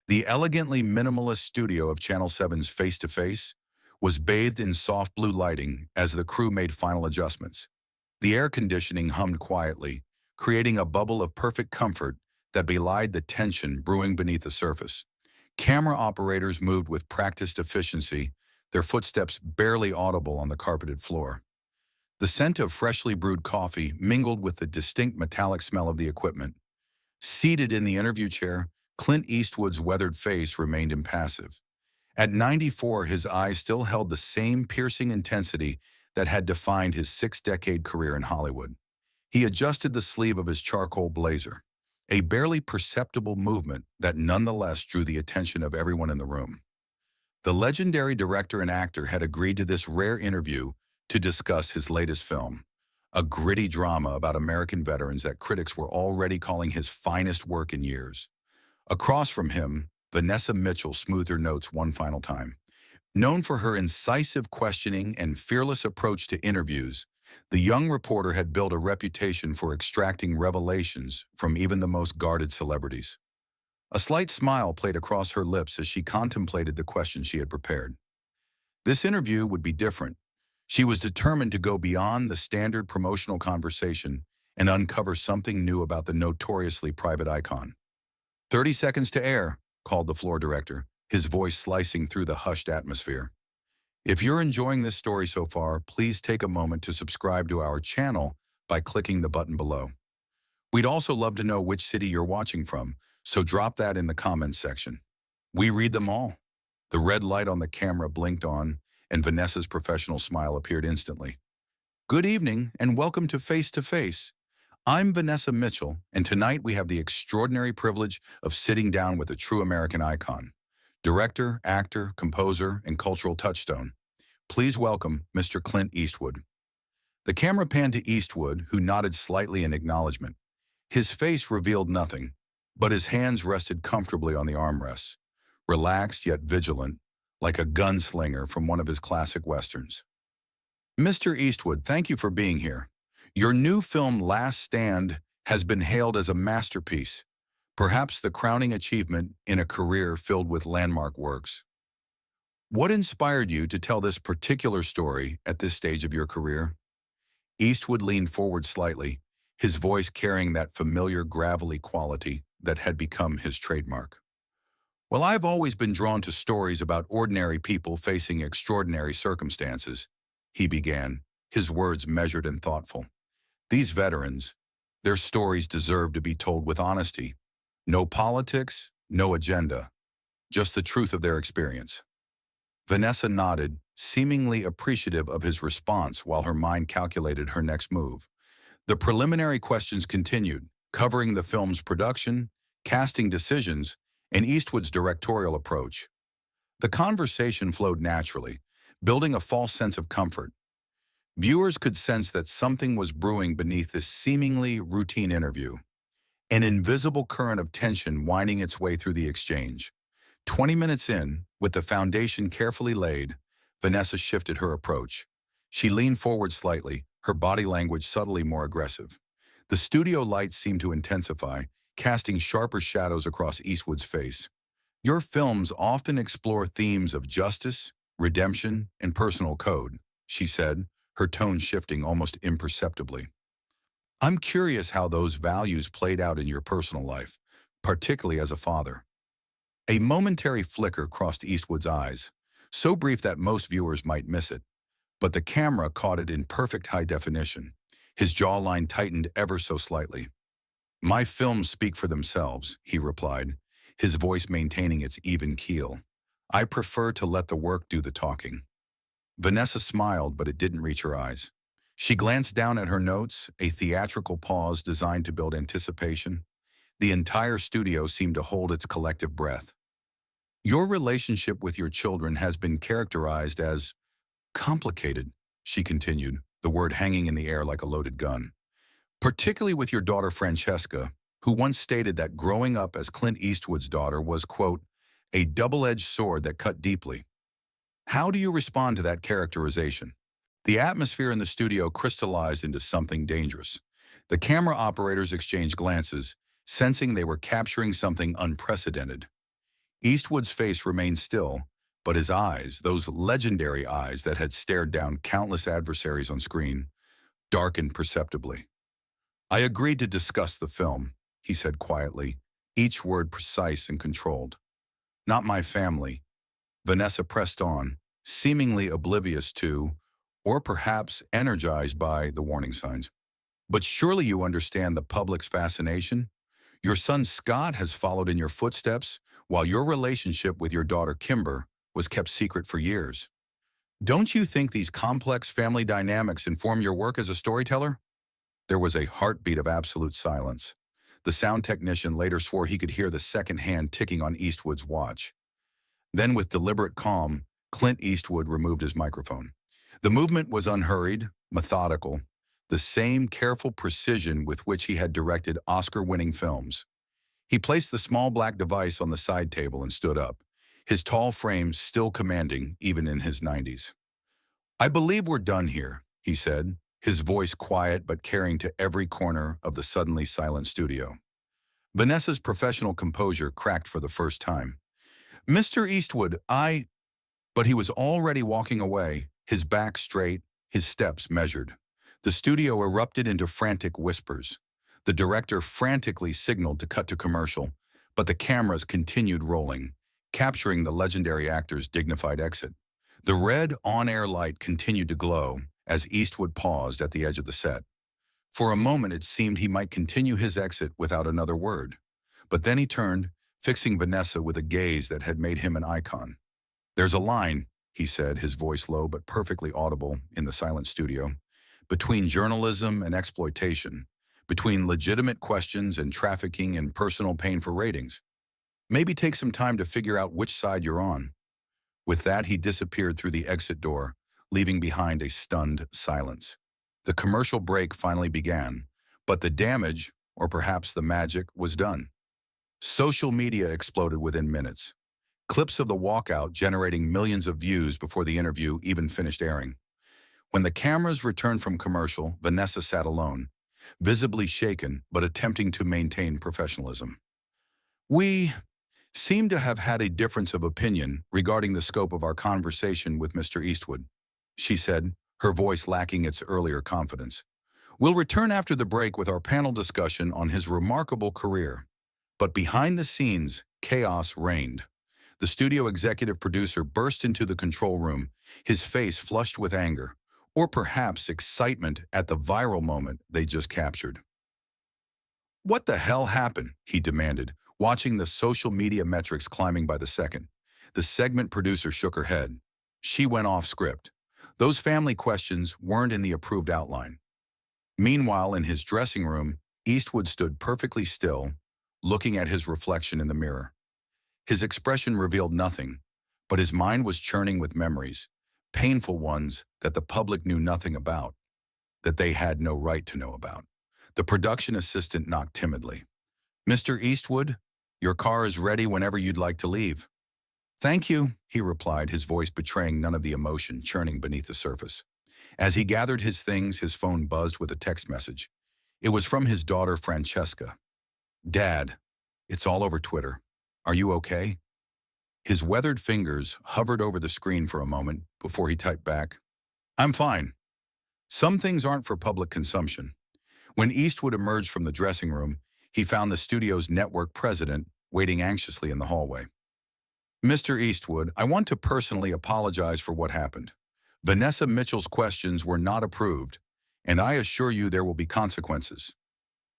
The elegantly minimalist studio of Channel 7's Face to Face was bathed in soft blue lighting as the crew made final adjustments. The air conditioning hummed quietly, creating a bubble of perfect comfort that belied the tension brewing beneath the surface. Camera operators moved with practiced efficiency, their footsteps barely audible on the carpeted floor. The scent of freshly brewed coffee mingled with the distinct metallic smell of the equipment. Seated in the interview chair, Clint Eastwood's weathered face remained impassive. At 94, his eyes still held the same piercing intensity that had defined his six-decade career in Hollywood. He adjusted the sleeve of his charcoal blazer, a barely perceptible movement that nonetheless drew the attention of everyone in the room. The legendary director and actor had agreed to this rare interview to discuss his latest film, a gritty drama about American veterans that critics were already calling his finest work in years. Across from him, Vanessa Mitchell smoothed her notes one final time. Known for her incisive questioning and fearless approach to interviews, the young reporter had built a reputation for extracting revelations from even the most guarded celebrities. A slight smile played across her lips as she contemplated the questions she had prepared. This interview would be different. She was determined to go beyond the standard promotional conversation and uncover something new about the notoriously private icon. 30 seconds to air, called the floor director, his voice slicing through the hushed atmosphere. If you're enjoying this story so far, please take a moment to subscribe to our channel by clicking the button below. We'd also love to know which city you're watching from, so drop that in the comments section. We read them all. The red light on the camera blinked on, and Vanessa's professional smile appeared instantly. Good evening, and welcome to Face to Face. I'm Vanessa Mitchell, and tonight we have the extraordinary privilege of sitting down with a true American icon, director, actor, composer, and cultural touchstone. Please welcome Mr. Clint Eastwood. The camera panned to Eastwood, who nodded slightly in acknowledgement. His face revealed nothing, but his hands rested comfortably on the armrests, relaxed yet vigilant, like a gunslinger from one of his classic westerns. Mr. Eastwood, thank you for being here. Your new film, Last Stand, has been hailed as a masterpiece, perhaps the crowning achievement in a career filled with landmark works. What inspired you to tell this particular story at this stage of your career? Eastwood leaned forward slightly, his voice carrying that familiar gravelly quality that had become his trademark. Well, I've always been drawn to stories about ordinary people facing extraordinary circumstances, he began, his words measured and thoughtful. These veterans, their stories deserve to be told with honesty. No politics, no agenda, just the truth of their experience. Vanessa nodded, seemingly appreciative of his response while her mind calculated her next move. The preliminary questions continued, covering the film's production, casting decisions, and Eastwood's directorial approach. The conversation flowed naturally, building a false sense of comfort. Viewers could sense that something was brewing beneath this seemingly routine interview, an invisible current of tension winding its way through the exchange. 20 minutes in, with the foundation carefully laid, Vanessa shifted her approach. She leaned forward slightly, her body language subtly more aggressive. The studio lights seemed to intensify, casting sharper shadows across Eastwood's face. Your films often explore themes of justice, redemption, and personal code, she said, her tone shifting almost imperceptibly. I'm curious how those values played out in your personal life, particularly as a father. A momentary flicker crossed Eastwood's eyes, so brief that most viewers might miss it, but the camera caught it in perfect high definition. His jawline tightened ever so slightly. My films speak for themselves, he replied, his voice maintaining its even keel. I prefer to let the work do the talking. Vanessa smiled, but it didn't reach her eyes. She glanced down at her notes, a theatrical pause designed to build anticipation. The entire studio seemed to hold its collective breath. Your relationship with your children has been characterized as complicated, she continued, the word hanging in the air like a loaded gun. Particularly with your daughter Francesca, who once stated that growing up as Clint Eastwood's daughter was, quote, a double-edged sword that cut deeply. How do you respond to that characterization? The atmosphere in the studio crystallized into something dangerous. The camera operators exchanged glances, sensing they were capturing something unprecedented. Eastwood's face remained still, but his eyes, those legendary eyes that had stared down countless adversaries on screen, darkened perceptibly. "I agreed to discuss the film," he said quietly, each word precise and controlled. "Not my family." Vanessa pressed on, seemingly oblivious to, or perhaps energized by, the warning signs. "But surely you understand the public's fascination? Your son Scott has followed in your footsteps, while your relationship with your daughter Kimber was kept secret for years. Don't you think these complex family dynamics inform your work as a storyteller?" There was a heartbeat of absolute silence. The sound technician later swore he could hear the second hand ticking on Eastwood's watch. Then, with deliberate calm, Clint Eastwood removed his microphone. The movement was unhurried, methodical, the same careful precision with which he had directed Oscar-winning films. He placed the small black device on the side table and stood up, his tall frame still commanding even in his 90s. "I believe we're done here," he said, his voice quiet but carrying to every corner of the suddenly silent studio. Vanessa's professional composure cracked for the first time. "Mr. Eastwood, But he was already walking away, his back straight, his steps measured. The studio erupted into frantic whispers. The director frantically signaled to cut to commercial, but the cameras continued rolling, capturing the legendary actor's dignified exit. The red on-air light continued to glow as Eastwood paused at the edge of the set. For a moment it seemed he might continue his exit without another word. But then he turned, fixing Vanessa with a gaze that had made him an icon. "There's a line," he said, his voice low but perfectly audible in the silent studio, "between journalism and exploitation, between legitimate questions and trafficking in personal pain for ratings. Maybe take some time to figure out which side you're on." With that, he disappeared through the exit door, leaving behind a stunned silence. The commercial break finally began, but the damage, or perhaps the magic, was done. Social media exploded within minutes. Clips of the walkout generating millions of views before the interview even finished airing. When the cameras returned from commercial, Vanessa sat alone, visibly shaken but attempting to maintain professionalism. "We seem to have had a difference of opinion regarding the scope of our conversation with Mr. Eastwood," she said, her voice lacking its earlier confidence. "We'll return after the break with our panel discussion on his remarkable career." But behind the scenes, chaos reigned. The studio executive producer burst into the control room, his face flushed with anger, or perhaps excitement at the viral moment they just captured. "What the hell happened?" he demanded, watching the social media metrics climbing by the second. The segment producer shook her head. She went off script. Those family questions weren't in the approved outline. Meanwhile, in his dressing room, Eastwood stood perfectly still, looking at his reflection in the mirror. His expression revealed nothing, but his mind was churning with memories, painful ones that the public knew nothing about, that they had no right to know about. The production assistant knocked timidly. "Mr. Eastwood, your car is ready whenever you'd like to leave." "Thank you," he replied, his voice betraying none of the emotion churning beneath the surface. As he gathered his things, his phone buzzed with a text message. It was from his daughter, Francesca. "Dad, it's all over Twitter. Are you okay?" His weathered fingers hovered over the screen for a moment before he typed back, "I'm fine. Some things aren't for public consumption." When Eastwood emerged from the dressing room, he found the studio's network president waiting anxiously in the hallway. "Mr. Eastwood, I want to personally apologize for what happened. Vanessa Mitchell's questions were not approved, and I assure you there will be consequences."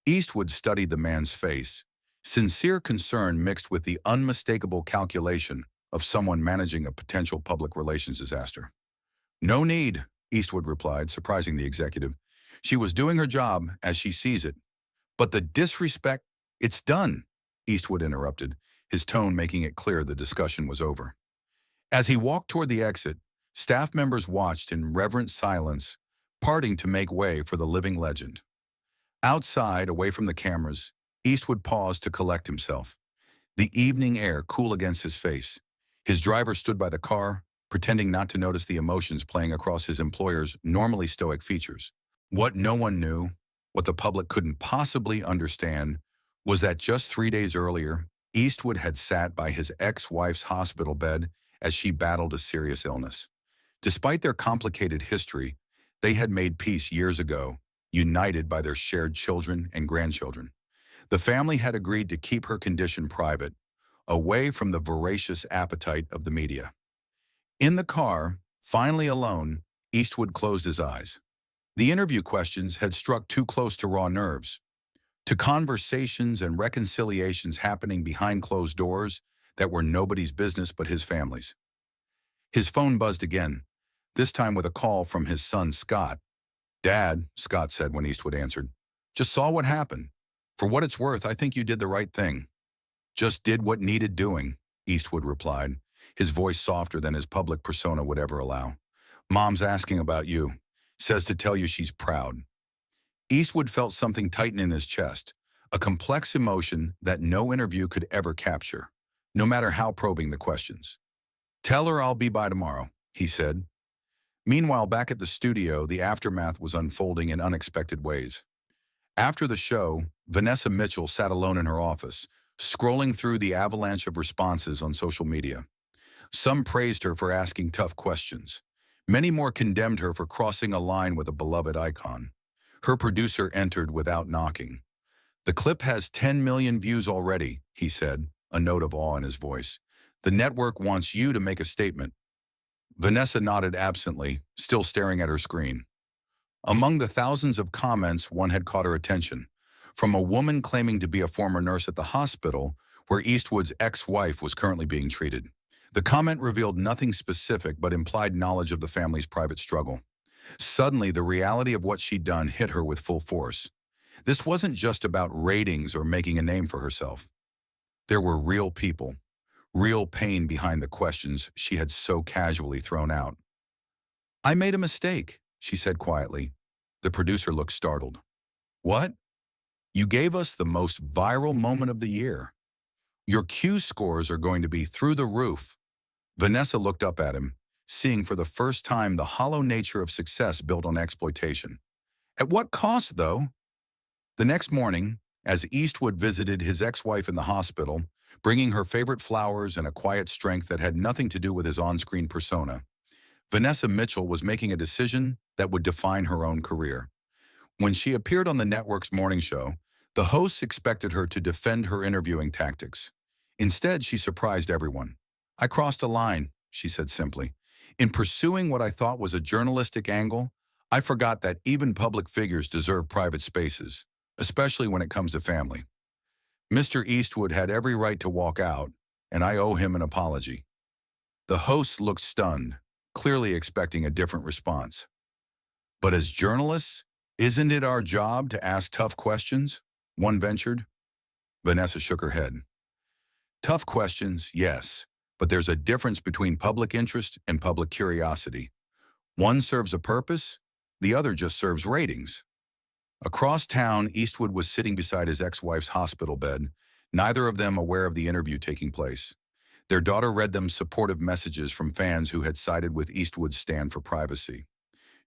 Eastwood studied the man's face, sincere concern mixed with the unmistakable calculation of someone managing a potential public relations disaster. "No need," Eastwood replied, surprising the executive. "She was doing her job as she sees it. But the disrespect—" "It's done," Eastwood interrupted, his tone making it clear the discussion was over. As he walked toward the exit, staff members watched in reverent silence, parting to make way for the living legend. Outside, away from the cameras, Eastwood paused to collect himself, the evening air cool against his face. His driver stood by the car, pretending not to notice the emotions playing across his employer's normally stoic features. What no one knew, what the public couldn't possibly understand, was that just 3 days earlier, Eastwood had sat by his ex-wife's hospital bed as she battled a serious illness. Despite their complicated history, they had made peace years ago, united by their shared children and grandchildren. The family had agreed to keep her condition private, away from the voracious appetite of the media. In the car, finally alone, Eastwood closed his eyes. The interview questions had struck too close to raw nerves, to conversations and reconciliations happening behind closed doors that were nobody's business but his family's. His phone buzzed again, this time with a call from his son Scott. "Dad," Scott said when Eastwood answered, "just saw what happened. For what it's worth, I think you did the right thing." "Just did what needed doing," Eastwood replied, his voice softer than his public persona would ever allow. "Mom's asking about you. Says to tell you she's proud." Eastwood felt something tighten in his chest, a complex emotion that no interview could ever capture, no matter how probing the questions. "Tell her I'll be by tomorrow," he said. Meanwhile, back at the studio, the aftermath was unfolding in unexpected ways. After the show, Vanessa Mitchell sat alone in her office, scrolling through the avalanche of responses on social media. Some praised her for asking tough questions. Many more condemned her for crossing a line with a beloved icon. Her producer entered without knocking. "The clip has 10 million views already," he said, a note of awe in his voice. "The network wants you to make a statement." Vanessa nodded absently, still staring at her screen. Among the thousands of comments, one had caught her attention, from a woman claiming to be a former nurse at the hospital where Eastwood's ex-wife was currently being treated. The comment revealed nothing specific but implied knowledge of the family's private struggle. Suddenly, the reality of what she'd done hit her with full force. This wasn't just about ratings or making a name for herself. There were real people, real pain behind the questions she had so casually thrown out. "I made a mistake," she said quietly. The producer looked startled. "What?" "You gave us the most viral moment of the year. Your Q scores are going to be through the roof." Vanessa looked up at him, seeing for the first time the hollow nature of success built on exploitation. "At what cost, though?" The next morning, as Eastwood visited his ex-wife in the hospital, bringing her favorite flowers and a quiet strength that had nothing to do with his on-screen persona, Vanessa Mitchell was making a decision that would define her own career. When she appeared on the network's morning show, the hosts expected her to defend her interviewing tactics. Instead, she surprised everyone. "I crossed a line," she said simply. "In pursuing what I thought was a journalistic angle, I forgot that even public figures deserve private spaces, especially when it comes to family." Mr. Eastwood had every right to walk out, and I owe him an apology. The hosts looked stunned, clearly expecting a different response. "But as journalists, isn't it our job to ask tough questions?" one ventured. Vanessa shook her head. "Tough questions, yes, but there's a difference between public interest and public curiosity. One serves a purpose, the other just serves ratings." Across town, Eastwood was sitting beside his ex-wife's hospital bed, neither of them aware of the interview taking place. Their daughter read them supportive messages from fans who had sided with Eastwood's stand for privacy.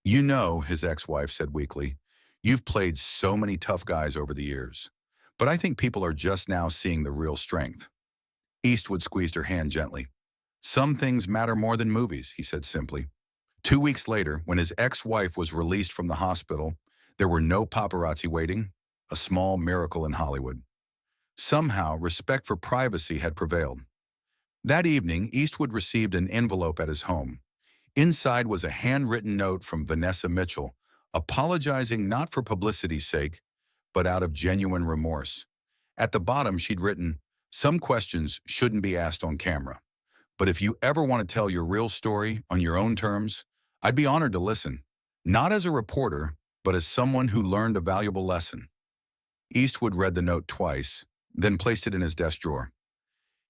"You know," his ex-wife said weakly, "you've played so many tough guys over the years. But I think people are just now seeing the real strength." Eastwood squeezed her hand gently. "Some things matter more than movies," he said simply. 2 weeks later, when his ex-wife was released from the hospital, there were no paparazzi waiting, a small miracle in Hollywood. Somehow, respect for privacy had prevailed. That evening, Eastwood received an envelope at his home. Inside was a handwritten note from Vanessa Mitchell, apologizing not for publicity's sake, but out of genuine remorse. At the bottom, she'd written, "Some questions shouldn't be asked on camera. But if you ever want to tell your real story on your own terms, I'd be honored to listen. Not as a reporter, but as someone who learned a valuable lesson." Eastwood read the note twice, then placed it in his desk drawer.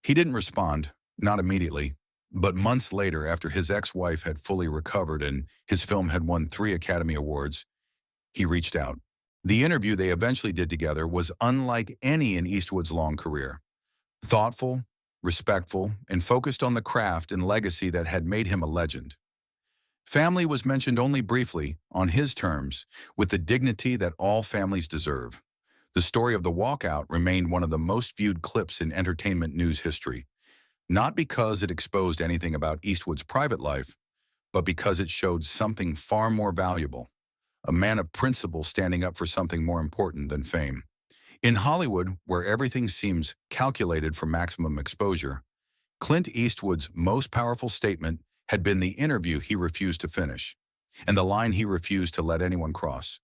He didn't respond, not immediately, but months later, after his ex-wife had fully recovered and his film had won 3 Academy Awards, he reached out. The interview they eventually did together was unlike any in Eastwood's long career. Thoughtful, respectful, and focused on the craft and legacy that had made him a legend. Family was mentioned only briefly, on his terms, with the dignity that all families deserve. The story of the walkout remained one of the most viewed clips in entertainment news history, not because it exposed anything about Eastwood's private life, but because it showed something far more valuable, a man of principle standing up for something more important than fame. In Hollywood, where everything seems calculated for maximum exposure, Clint Eastwood's most powerful statement had been the interview he refused to finish, and the line he refused to let anyone cross.